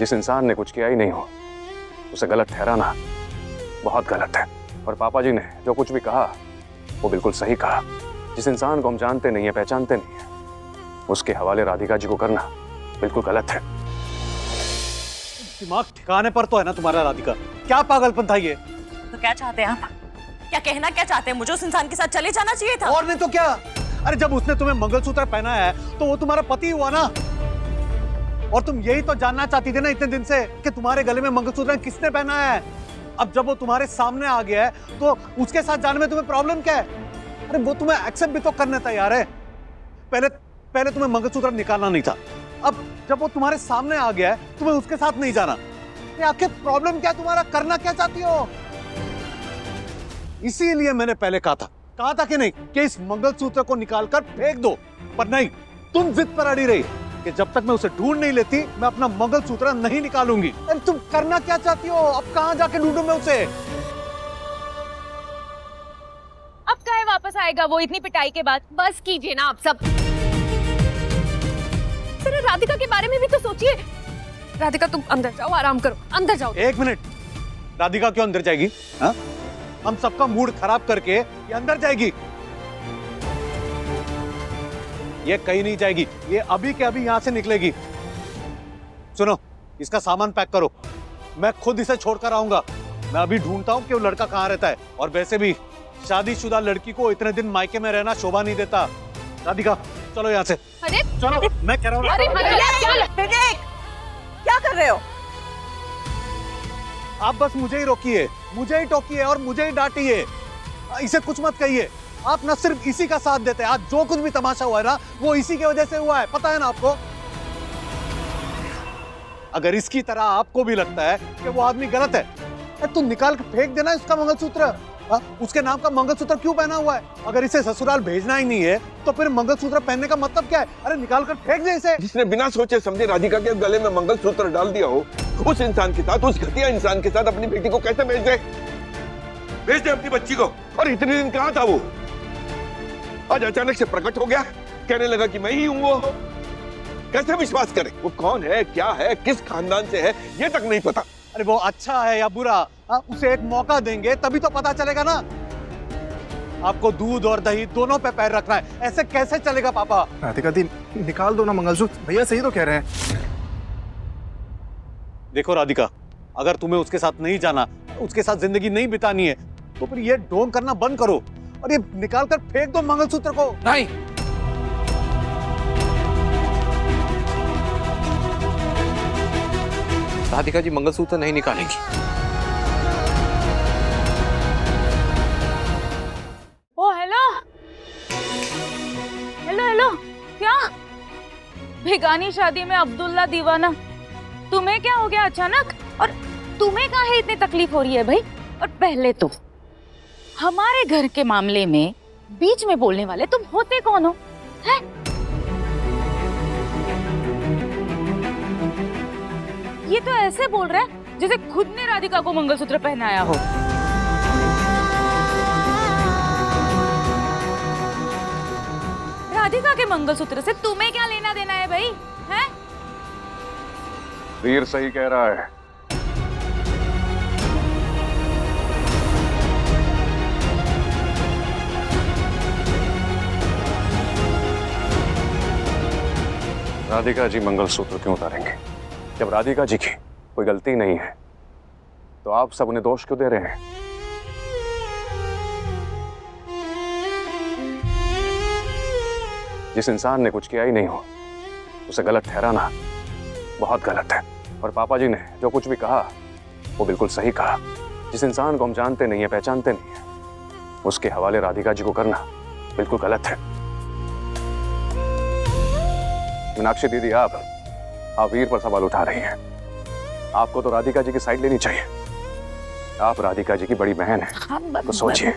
जिस इंसान ने कुछ किया ही नहीं हो उसे गलत ठहराना बहुत गलत है। और पापा जी ने जो कुछ भी कहा वो बिल्कुल सही कहा। जिस इंसान को हम जानते नहीं है, पहचानते नहीं है, उसके हवाले राधिका जी को करना बिल्कुल गलत है। दिमाग ठिकाने पर तो है ना तुम्हारा राधिका? क्या पागलपन था ये? तो क्या चाहते हैं आप? क्या कहना क्या चाहते हैं? मुझे उस इंसान के साथ चले जाना चाहिए था। और नहीं तो क्या? अरे जब उसने तुम्हें मंगलसूत्र पहनाया है तो वो तुम्हारा पति हुआ ना। और तुम यही तो जानना चाहती थी ना इतने दिन से कि तुम्हारे गले में मंगलसूत्र किसने पहनाया है। अब जब वो तुम्हारे सामने आ गया है तो उसके साथ जाने में तुम्हें प्रॉब्लम क्या है? अरे वो तुम्हें एक्सेप्ट भी तो करने तैयार है। पहले तुम्हें मंगलसूत्र निकालना नहीं था। अब जब वो तुम्हारे सामने आ गया है तुम्हें उसके साथ नहीं जाना। आखिर प्रॉब्लम क्या तुम्हारा? करना क्या चाहती हो? इसीलिए मैंने पहले कहा था कि नहीं कि इस मंगलसूत्र को निकालकर फेंक दो, पर नहीं, तुम जिद पर अड़ी रही कि जब तक मैं उसे ढूंढ नहीं लेती मैं अपना मंगलसूत्र नहीं निकालूंगी। अरे तुम करना क्या चाहती हो? अब कहां जाके ढूंढूं मैं उसे? अब काहे वापस आएगा वो इतनी पिटाई के बाद? बस कीजिए ना आप सब। जरा राधिका के बारे में भी तो सोचिए। राधिका तुम अंदर जाओ, आराम करो, अंदर जाओ। एक मिनट, राधिका क्यों अंदर जाएगी? हाँ? हम सबका मूड खराब करके ये अंदर जाएगी? ये कहीं नहीं जाएगी, ये अभी के अभी यहां से निकलेगी। सुनो, इसका सामान पैक करो, मैं खुद इसे छोड़कर आऊंगा। मैं अभी ढूंढता हूँ कि वो लड़का कहाँ रहता है। और वैसे भी शादीशुदा लड़की को इतने दिन मायके में रहना शोभा नहीं देता। राधिका चलो यहाँ से। अरे चलो, मैं कह रहा हूँ। अरे क्या कर रहे हो? आप बस मुझे ही रोकिए, मुझे ही टोकिए और मुझे ही डांटिए। इसे कुछ मत कहिए। आप न सिर्फ इसी का साथ देते हैं, आज जो कुछ भी तमाशा हुआ है ना वो इसी की वजह से हुआ है, पता है ना आपको? अगर इसकी तरह आपको भी लगता है कि वो आदमी गलत है तो निकाल के फेंक देना इसका मंगलसूत्र। उसके नाम का मंगलसूत्र क्यों पहना हुआ है? अगर इसे ससुराल भेजना ही नहीं है तो फिर मंगलसूत्र पहनने का मतलब क्या है? अरे निकाल कर फेंक दे इसे। जिसने बिना सोचे समझे राधिका के गले में मंगलसूत्र डाल दिया हो, उस इंसान के साथ, उस घटिया इंसान के साथ अपनी बेटी को कैसे भेज दे? भेज दे अपनी बच्ची को। और इतने दिन कहाँ था वो? आज अचानक से प्रकट हो गया, कहने लगा कि मैं ही हूं वो। कैसे विश्वास करे? वो कौन है, क्या है, किस खानदान से है, ये तक नहीं पता। अरे वो अच्छा है या बुरा, उसे एक मौका देंगे तभी तो पता चलेगा ना। आपको दूध और दही दोनों पे पैर रखना है, ऐसे कैसे चलेगा पापा? राधिका दी, निकाल दो ना मंगलसूत्र। भैया सही तो कह रहे हैं। देखो राधिका, अगर तुम्हें उसके साथ नहीं जाना, उसके साथ जिंदगी नहीं बितानी है तो फिर ये ढोंग करना बंद करो और ये निकाल कर फेंक दो मंगलसूत्र को। नहीं, राधिका जी मंगलसूत्र नहीं निकालेंगी। ओ हेलो हेलो हेलो, क्या बेगानी शादी में अब्दुल्ला दीवाना? तुम्हें क्या हो गया अचानक? और तुम्हें काहे इतनी तकलीफ हो रही है भाई? और पहले तो हमारे घर के मामले में बीच में बोलने वाले तुम होते कौन हो? हैं? ये तो ऐसे बोल रहा है जैसे खुद ने राधिका को मंगलसूत्र पहनाया हो। राधिका के मंगलसूत्र से तुम्हें क्या लेना देना है भाई? हैं? वीर सही कह रहा है। राधिका जी मंगलसूत्र क्यों उतारेंगे? जब राधिका जी की कोई गलती नहीं है तो आप सब उन्हें दोष क्यों दे रहे हैं? जिस इंसान ने कुछ किया ही नहीं हो उसे गलत ठहराना बहुत गलत है। और पापा जी ने जो कुछ भी कहा वो बिल्कुल सही कहा। जिस इंसान को हम जानते नहीं है, पहचानते नहीं है, उसके हवाले राधिका जी को करना बिल्कुल गलत है। मीनाक्षी दीदी, आप वीर पर सवाल उठा रही हैं। आपको तो राधिका जी की साइड लेनी चाहिए। आप राधिका जी की बड़ी बहन हैं, तो सोचिए।